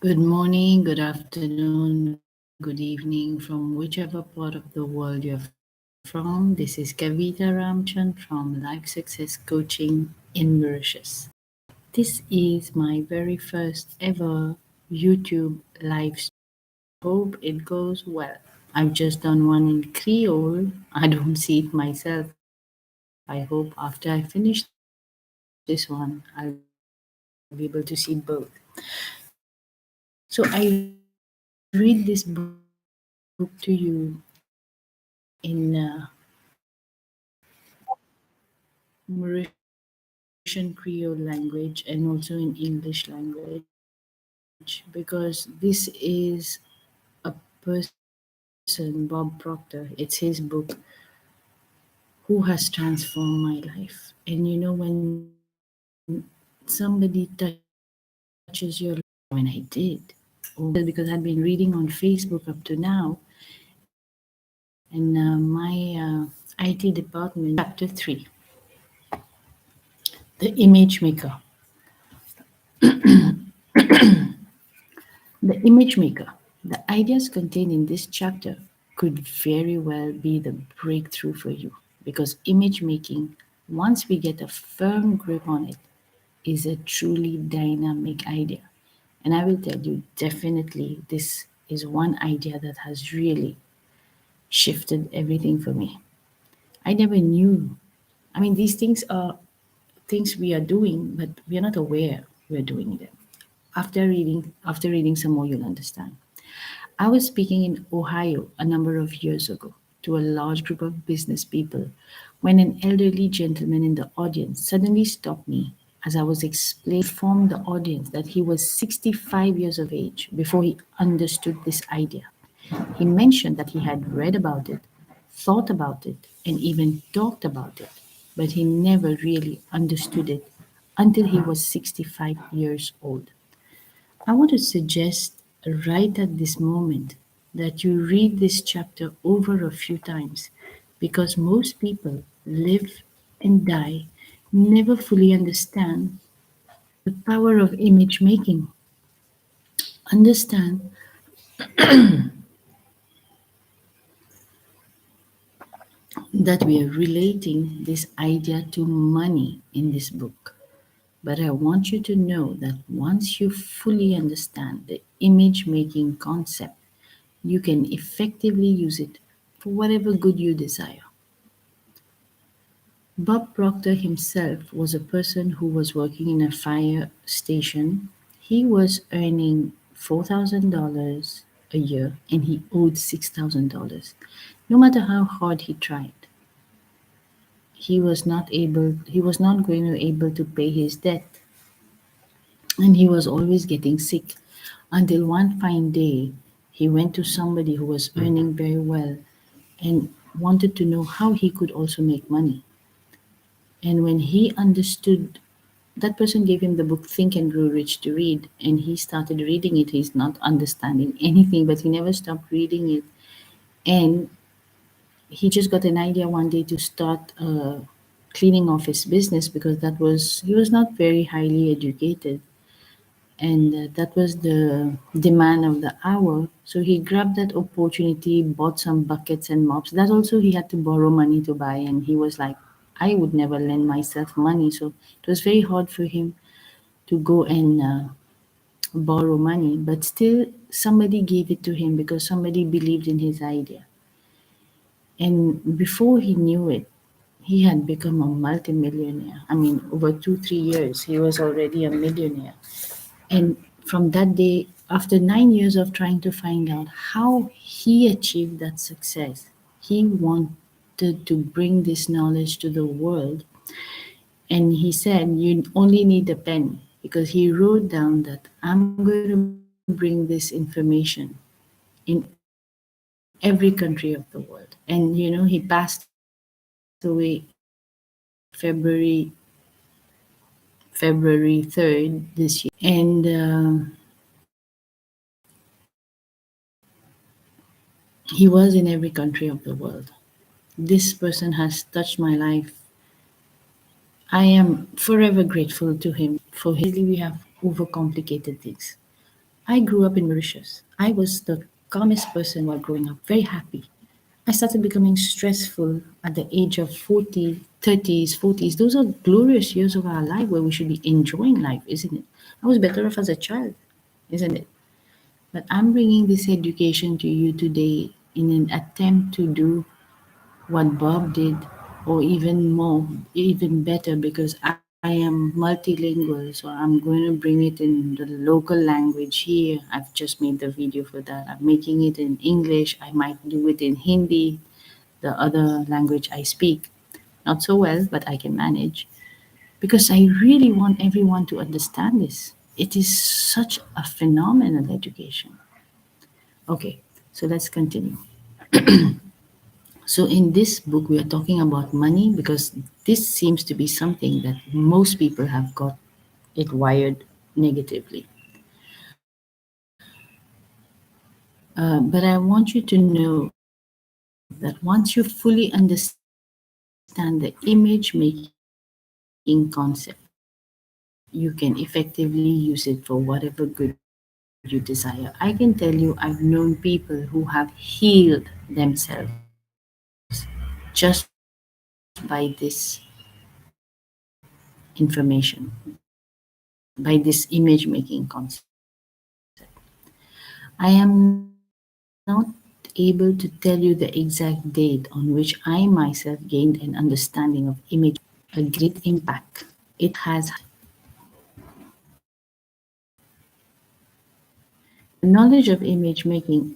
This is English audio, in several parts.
Good morning, good afternoon, good evening from whichever part of the world you're from. This is Kavita Ramchan from Life Success Coaching in Mauritius. This is my very first ever YouTube live stream. I hope it goes well. I've just done one in Creole. I don't see it myself. I hope after I finish this one, I'll be able to see it both. So I read this book to you in Mauritian Creole language and also in English language because this is a person, Bob Proctor. It's his book who has transformed my life. And when somebody touches your life, when I did, oh, because I'd been reading on Facebook up to now, and my IT department chapter 3, The Image Maker. The image maker. The ideas contained in this chapter could very well be the breakthrough for you because image making, once we get a firm grip on it, is a truly dynamic idea. And I will tell you, definitely, this is one idea that has really shifted everything for me. I never knew. I mean, these things are things we are doing, but we are not aware we're doing them. After reading some more, you'll understand. I was speaking in Ohio a number of years ago to a large group of business people when an elderly gentleman in the audience suddenly stopped me as I was explaining. He informed the audience that he was 65 years of age before he understood this idea. He mentioned that he had read about it, thought about it, and even talked about it, but he never really understood it until he was 65 years old. I want to suggest right at this moment that you read this chapter over a few times because most people live and die never fully understand the power of image making. Understand that we are relating this idea to money in this book. But I want you to know that once you fully understand the image making concept, you can effectively use it for whatever good you desire. Bob Proctor himself was a person who was working in a fire station. He was earning $4,000 a year and he owed $6,000. No matter how hard he tried, he was not going to able to pay his debt, and he was always getting sick until one fine day he went to somebody who was earning very well and wanted to know how he could also make money. And when he understood, that person gave him the book Think and Grow Rich to read, and he started reading it. He's not understanding anything, but he never stopped reading it. And he just got an idea one day to start cleaning off his business because he was not very highly educated, and that was the demand of the hour. So he grabbed that opportunity, bought some buckets and mops. That also he had to borrow money to buy, and he was like, I would never lend myself money. So it was very hard for him to go and borrow money, but still somebody gave it to him because somebody believed in his idea. And before he knew it, he had become a multimillionaire. I mean, over 2, 3 years, he was already a millionaire. And from that day, after 9 years of trying to find out how he achieved that success, he wanted to bring this knowledge to the world. And he said, you only need a pen because he wrote down that I'm going to bring this information in every country of the world. And, he passed away February 3rd this year. And he was in every country of the world. This person has touched my life. I am forever grateful to him for his. We have overcomplicated things. I grew up in Mauritius. I was the calmest person while growing up, very happy. I started becoming stressful at the age of 40, 30s, 40s. Those are glorious years of our life where we should be enjoying life, isn't it? I was better off as a child, isn't it? But I'm bringing this education to you today in an attempt to do what Bob did, or even more, even better, because I am multilingual. So I'm going to bring it in the local language here. I've just made the video for that. I'm making it in English. I might do it in Hindi, the other language I speak. Not so well, but I can manage. Because I really want everyone to understand this. It is such a phenomenal education. Okay, so let's continue. So, in this book, we are talking about money because this seems to be something that most people have got it wired negatively. But I want you to know that once you fully understand the image making concept, you can effectively use it for whatever good you desire. I can tell you, I've known people who have healed themselves just by this information, by this image making concept. I am not able to tell you the exact date on which I myself gained an understanding of image making, but I can tell you I've known people who have had a great impact. It has had. The knowledge of image making eliminates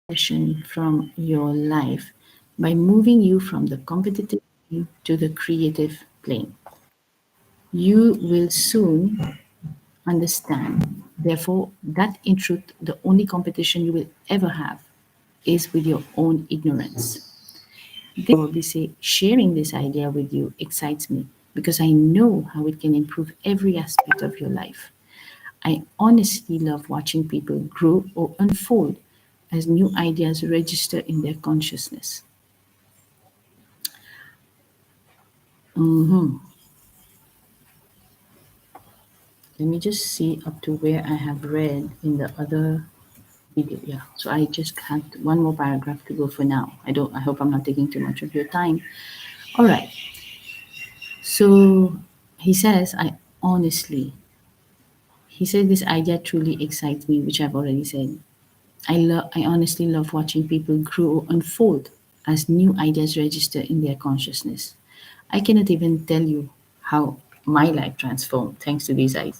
obsession from your life by moving you from the competitive plane to the creative plane. You will soon understand, therefore, that in truth, the only competition you will ever have is with your own ignorance. This is why I can probably say sharing this idea with you excites me because I know how it can improve every aspect of your life. I honestly love watching people grow or unfold as new ideas register in their consciousness. Let me just see up to where I have read in the other video. Yeah. So I just had one more paragraph to go for now. I hope I'm not taking too much of your time. All right. So he says, he said this idea truly excites me, which I've already said. I honestly love watching people grow or unfold as new ideas register in their consciousness. I cannot even tell you how my life transformed thanks to these ideas.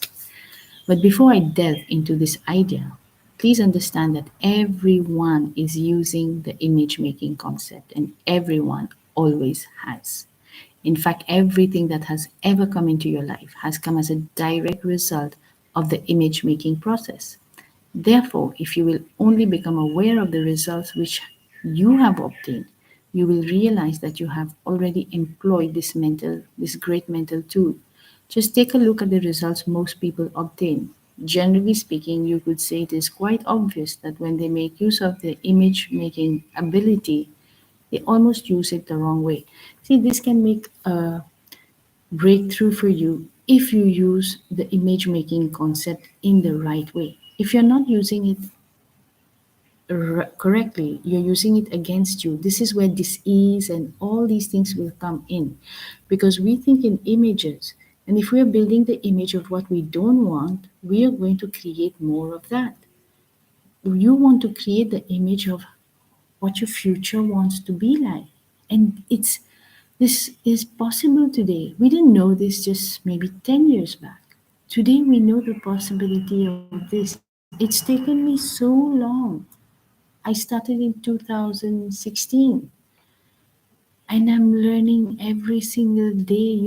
But before I delve into this idea, please understand that everyone is using the image making concept and everyone always has. In fact, everything that has ever come into your life has come as a direct result of the image making process. Therefore, if you will only become aware of the results which you have obtained, you will realize that you have already employed this great mental tool. Just take a look at the results most people obtain. Generally speaking, you could say it is quite obvious that when they make use of their image making ability, they almost use it the wrong way. See, this can make a breakthrough for you if you use the image making concept in the right way. If you're not using it correctly, you're using it against you. This is where disease and all these things will come in because we think in images. And if we're building the image of what we don't want, we are going to create more of that. You want to create the image of what your future wants to be like. And this is possible today. We didn't know this just maybe 10 years back. Today we know the possibility of this. It's taken me so long. I started in 2016 and I'm learning every single day.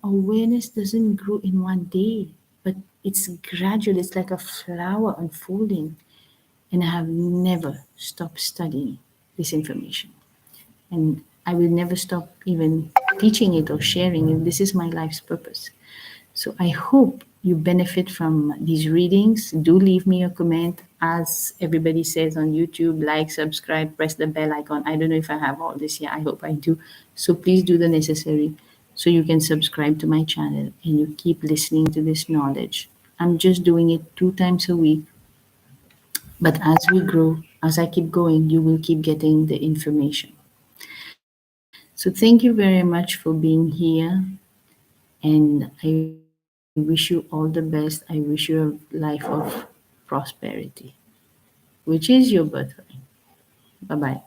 Awareness doesn't grow in one day, but it's gradual. It's like a flower unfolding. And I have never stopped studying this information. And I will never stop even teaching it or sharing it. This is my life's purpose. So I hope you benefit from these readings. Do leave me a comment. As everybody says on YouTube, like, subscribe, press the bell icon. I don't know if I have all this here. I hope I do. So please do the necessary so you can subscribe to my channel and you keep listening to this knowledge. I'm just doing it 2 times a week. But as we grow, as I keep going, you will keep getting the information. So thank you very much for being here. And I wish you all the best. I wish you a life of prosperity, which is your birthright. Bye bye.